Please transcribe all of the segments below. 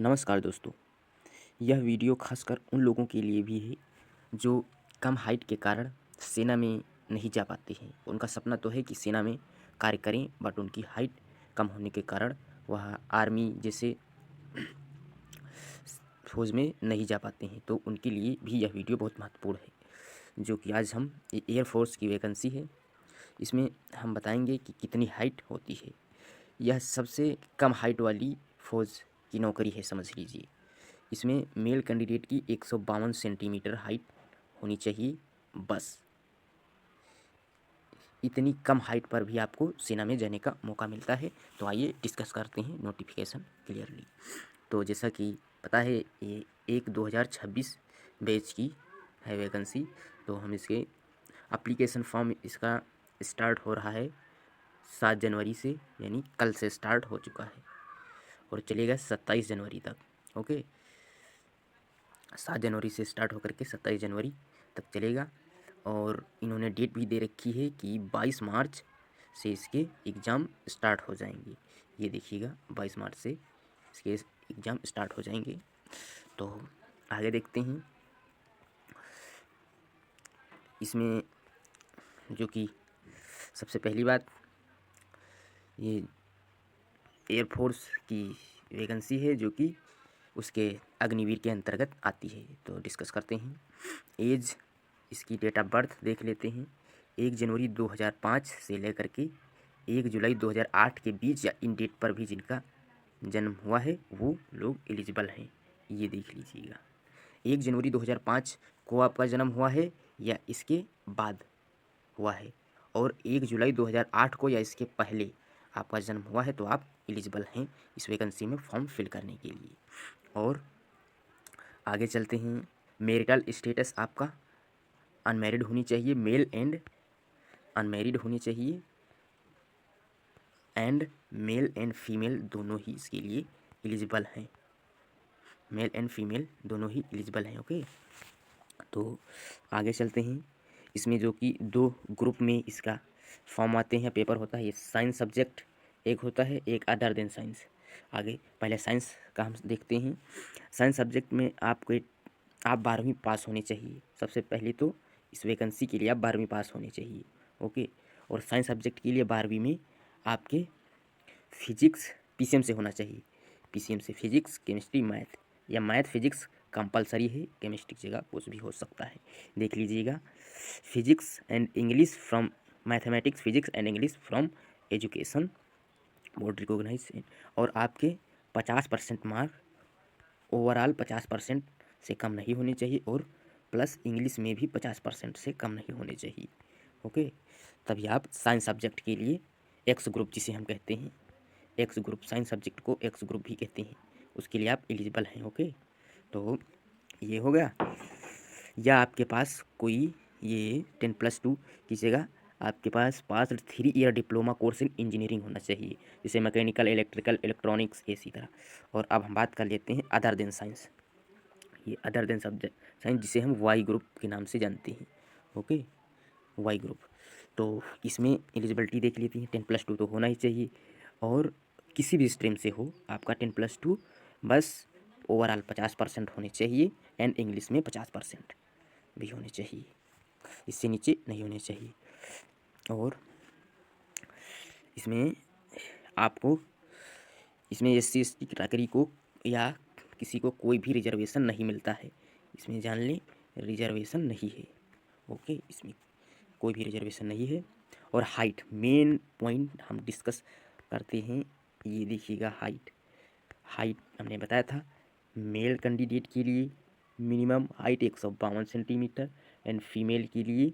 नमस्कार दोस्तों। यह वीडियो खासकर उन लोगों के लिए भी है जो कम हाइट के कारण सेना में नहीं जा पाते हैं। उनका सपना तो है कि सेना में कार्य करें, बट उनकी हाइट कम होने के कारण वह आर्मी जैसे फौज में नहीं जा पाते हैं। तो उनके लिए भी यह वीडियो बहुत महत्वपूर्ण है। जो कि आज हम एयरफोर्स की वैकेंसी है, इसमें हम बताएंगे कि कितनी हाइट होती है। यह सबसे कम हाइट वाली फौज की नौकरी है, समझ लीजिए। इसमें मेल कैंडिडेट की 152 सेंटीमीटर हाइट होनी चाहिए बस। इतनी कम हाइट पर भी आपको सेना में जाने का मौका मिलता है। तो आइए डिस्कस करते हैं नोटिफिकेशन क्लियरली। तो जैसा कि पता है, ये 1/2026 बैच की है वैकेंसी। तो हम इसके एप्लीकेशन फॉर्म इसका स्टार्ट हो रहा है 7 जनवरी से, यानी कल से स्टार्ट हो चुका है और चलेगा 27 जनवरी तक। ओके, 7 जनवरी से स्टार्ट होकर के 27 जनवरी तक चलेगा। और इन्होंने डेट भी दे रखी है कि 22 मार्च से इसके एग्ज़ाम स्टार्ट हो जाएंगे। ये देखिएगा, 22 मार्च से इसके एग्ज़ाम स्टार्ट हो जाएंगे। तो आगे देखते हैं इसमें। जो कि सबसे पहली बात, ये एयरफोर्स की वैकेंसी है जो कि उसके अग्निवीर के अंतर्गत आती है। तो डिस्कस करते हैं। एज, इसकी डेट ऑफ बर्थ देख लेते हैं। 1 जनवरी 2005 से लेकर के 1 जुलाई 2008 के बीच या इन डेट पर भी जिनका जन्म हुआ है वो लोग एलिजिबल हैं। ये देख लीजिएगा, 1 जनवरी 2005 को आपका जन्म हुआ है या इसके बाद हुआ है, और 1 जुलाई 2008 को या इसके पहले आपका जन्म हुआ है, तो आप एलिजिबल हैं इस वैकेंसी में फॉर्म फिल करने के लिए। और आगे चलते हैं। मैरिटल स्टेटस आपका अनमैरिड होनी चाहिए, मेल एंड अनमैरिड होनी चाहिए, एंड मेल एंड फीमेल दोनों ही इसके लिए एलिजिबल हैं। मेल एंड फीमेल दोनों ही एलिजिबल हैं। ओके, तो आगे चलते हैं। इसमें जो कि 2 ग्रुप में इसका फॉर्म आते हैं, पेपर होता है। ये साइंस सब्जेक्ट एक होता है, एक अदर देन साइंस। आगे पहले साइंस का हम देखते हैं। साइंस सब्जेक्ट में आप 12वीं पास होने चाहिए। सबसे पहले तो इस वैकेंसी के लिए आप 12वीं पास होने चाहिए। ओके, और साइंस सब्जेक्ट के लिए 12वीं में आपके फिजिक्स पीसीएम से होना चाहिए। पीसीएम से फिजिक्स, केमिस्ट्री, मैथ, या मैथ फिजिक्स कंपलसरी है, केमिस्ट्री की जगह कुछ भी हो सकता है। देख लीजिएगा, physics and English from mathematics, physics and English from education board recognise. और आपके 50% मार्क ओवरऑल 50% से कम नहीं होने चाहिए, और प्लस इंग्लिश में भी 50% से कम नहीं होने चाहिए। ओके, तभी आप साइंस सब्जेक्ट के लिए एक्स ग्रुप जिसे हम कहते हैं, एक्स ग्रुप, साइंस सब्जेक्ट को एक्स ग्रुप भी कहते हैं, उसके लिए आप एलिजिबल हैं। ओके, तो ये हो गया। या आपके पास कोई ये 10+2 की जगह आपके पास 3 year diploma course in engineering होना चाहिए, जैसे मैकेनिकल, इलेक्ट्रिकल, इलेक्ट्रॉनिक्स, इसी तरह। और अब हम बात कर लेते हैं अदर देन साइंस। ये अदर देन सब्जेक्ट साइंस, जिसे हम वाई ग्रुप के नाम से जानते हैं। Okay, Y group. तो इसमें एलिजिबिलिटी देख लेती हैं। 10+2 तो होना ही चाहिए, और किसी भी स्ट्रीम से हो आपका 10+2, बस ओवरऑल 50% होने चाहिए, एंड इंग्लिश में 50% भी होने चाहिए, इससे नीचे नहीं होने चाहिए। और इसमें आपको इसमें SC/ST कैटेगरी को या किसी को कोई भी रिजर्वेशन नहीं मिलता है। इसमें जान लें, रिजर्वेशन नहीं है। ओके, इसमें कोई भी रिजर्वेशन नहीं है। और हाइट, मेन पॉइंट हम डिस्कस करते हैं। ये देखिएगा, हाइट हमने बताया था, मेल कैंडिडेट के लिए minimum height 152 centimetre, and female के लिए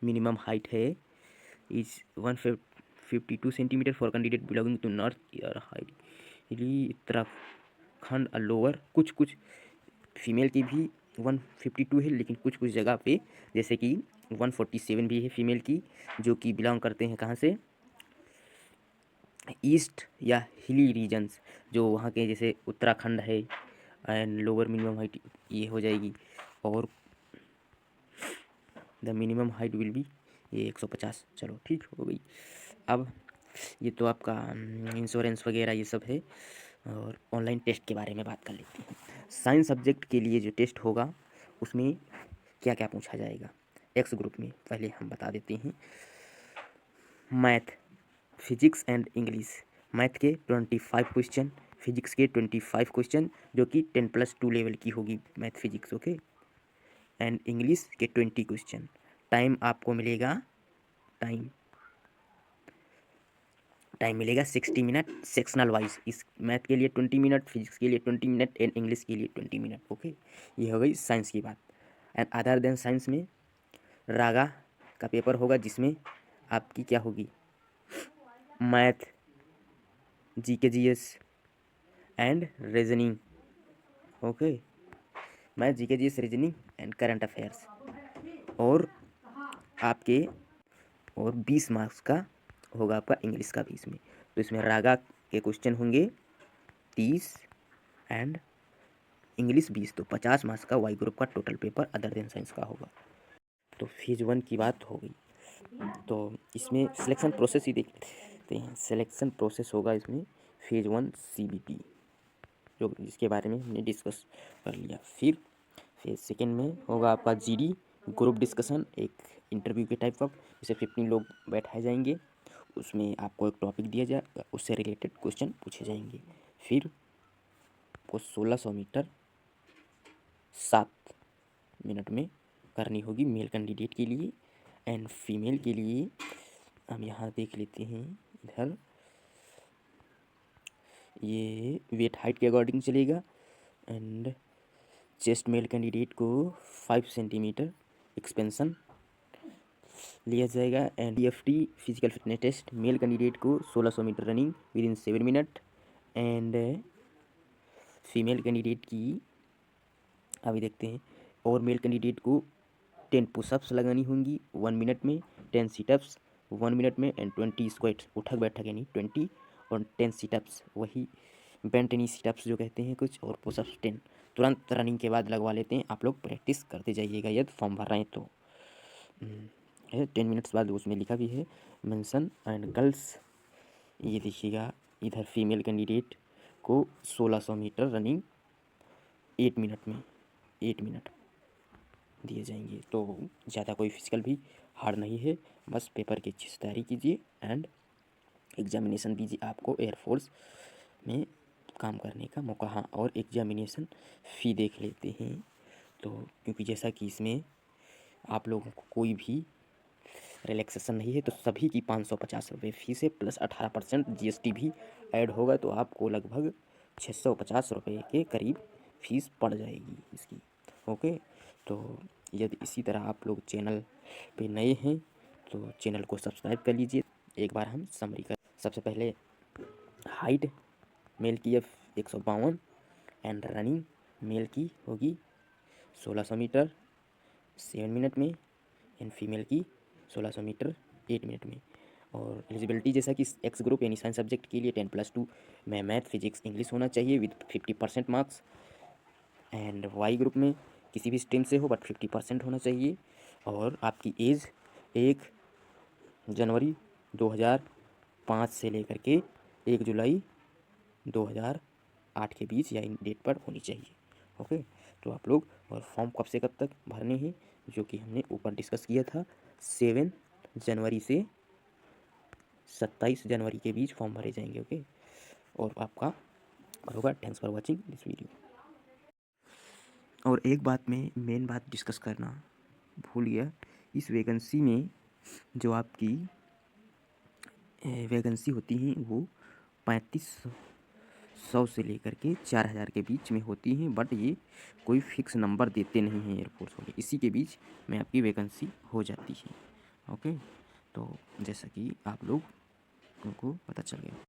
मिनिमम हाइट है is 152 centimetre for candidate belonging to north year height Uttarakhand और लोअर। कुछ फीमेल की भी 152 है, लेकिन कुछ जगह पे जैसे कि 147 भी है फीमेल की, जो कि बिलोंग करते हैं कहाँ से, ईस्ट या हिली रीजन्स, जो वहाँ के जैसे उत्तराखंड है। एंड लोअर मिनिमम हाइट ये हो जाएगी, और the minimum height will be ये 150। चलो ठीक हो गई। अब ये तो आपका इंश्योरेंस वगैरह ये सब है। और ऑनलाइन टेस्ट के बारे में बात कर लेते हैं। साइंस सब्जेक्ट के लिए जो टेस्ट होगा उसमें क्या क्या पूछा जाएगा एक्स ग्रुप में, पहले हम बता देते हैं। Math, physics and English. Math के 25 क्वेश्चन, फिजिक्स के 25 क्वेश्चन जो कि 10+2 लेवल की होगी math physics, okay. And English के 20 क्वेश्चन। टाइम आपको मिलेगा, टाइम मिलेगा 60 मिनट सेक्शनल वाइज। इस मैथ के लिए 20 मिनट, फिजिक्स के लिए 20 मिनट एंड इंग्लिश के लिए 20 मिनट, ओके। ये हो गई साइंस की बात। एंड अदर देन साइंस में रागा का पेपर होगा जिसमें आपकी क्या होगी, math, GK GS and reasoning, okay. Math, GK GS, reasoning and current affairs. और आपके और 20 मार्क्स का होगा आपका इंग्लिश का भी इसमें। तो इसमें रागा के क्वेश्चन होंगे 30 एंड इंग्लिश 20, तो 50 मार्क्स का वाई ग्रुप का total paper other than science का होगा। तो फेज 1 की बात हो गई। तो इसमें सिलेक्शन प्रोसेस ही देखते हैं। सिलेक्शन प्रोसेस होगा इसमें फेज 1 CBT, जो जिसके बारे में हमने डिस्कस कर लिया। फिर फेज 2 में होगा आपका GD, ग्रुप डिस्कशन, एक इंटरव्यू के टाइप ऑफ, जैसे 15 लोग बैठाए जाएंगे, उसमें आपको एक टॉपिक दिया जाएगा, उससे रिलेटेड क्वेश्चन पूछे जाएंगे। फिर आपको 1600 मीटर 7 मिनट में करनी होगी मेल कैंडिडेट के लिए। एंड फीमेल के लिए हम यहाँ देख लेते हैं, इधर ये वेट हाइट के अकॉर्डिंग चलेगा। एंड चेस्ट मेल कैंडिडेट को 5 सेंटीमीटर एक्सपेंशन लिया जाएगा। And DFT physical fitness test male candidate को 1600 metre running within 7 minute. And female candidate की अभी देखते हैं। और मेल कैंडिडेट को 10 पुशअप्स लगानी होंगी 1 मिनट में, 10 सिटअप्स 1 मिनट में एंड 20 स्क्वाट्स, उठक बैठक यानी 20, और 10 सिटअप्स, वही बेंटनी सिटअप्स जो कहते हैं कुछ, और पुशअप्स 10 तुरंत रनिंग के बाद लगवा लेते हैं। आप लोग प्रैक्टिस करते जाइएगा यदि फॉर्म भर रहे हैं तो। 10 मिनट्स बाद उसमें लिखा भी है मेंशन। एंड गर्ल्स, ये देखिएगा इधर फीमेल कैंडिडेट को 1600 मीटर रनिंग 8 मिनट में, 8 मिनट दिए जाएंगे। तो ज़्यादा कोई फिजिकल भी हार्ड नहीं है, बस पेपर की अच्छी से तैयारी कीजिए एंड एग्जामिनेशन दीजिए। आपको एयरफोर्स में काम करने का मौका। हाँ, और एग्जामिनेशन फ़ी देख लेते हैं। तो क्योंकि जैसा कि इसमें आप लोगों को कोई भी रिलैक्सेशन नहीं है, तो सभी की 550 रुपये फीस है, प्लस 18% GST भी ऐड होगा, तो आपको लगभग 650 रुपये के करीब फीस पड़ जाएगी इसकी, ओके। तो यदि इसी तरह आप लोग चैनल पे नए हैं तो चैनल को सब्सक्राइब कर लीजिए। एक बार हम समरी कर, सबसे पहले हाइट मेल की 152 एंड रनिंग मेल की होगी 1600 मीटर 7 मिनट में एंड फीमेल की 1600 मीटर 8 मिनट में। और एलिजिबिलिटी जैसा कि एक्स ग्रुप यानी साइंस सब्जेक्ट के लिए 10+2 में मैथ, फिजिक्स, इंग्लिश होना चाहिए with 50% marks. And Y group में किसी भी स्ट्रीम से हो बट 50% होना चाहिए। और आपकी एज 1 जनवरी 2005 से लेकर के 1 जुलाई 2008 के बीच या इन डेट पर होनी चाहिए, ओके। तो आप लोग, और फॉर्म कब से कब तक भरने हैं जो कि हमने ऊपर डिस्कस किया था, 7 जनवरी से 27 जनवरी के बीच फॉर्म भरे जाएंगे, ओके। और आपका होगा। Thanks for watching this video. और एक बात में मेन बात डिस्कस करना भूल गया, इस वैकेंसी में जो आपकी वैकेंसी होती हैं वो 3500 से लेकर के 4000 के बीच में होती हैं, बट ये कोई फिक्स नंबर देते नहीं हैं एयरफोर्स वाले, इसी के बीच में आपकी वैकेंसी हो जाती है, ओके। तो जैसा कि आप लोग को पता चल गया।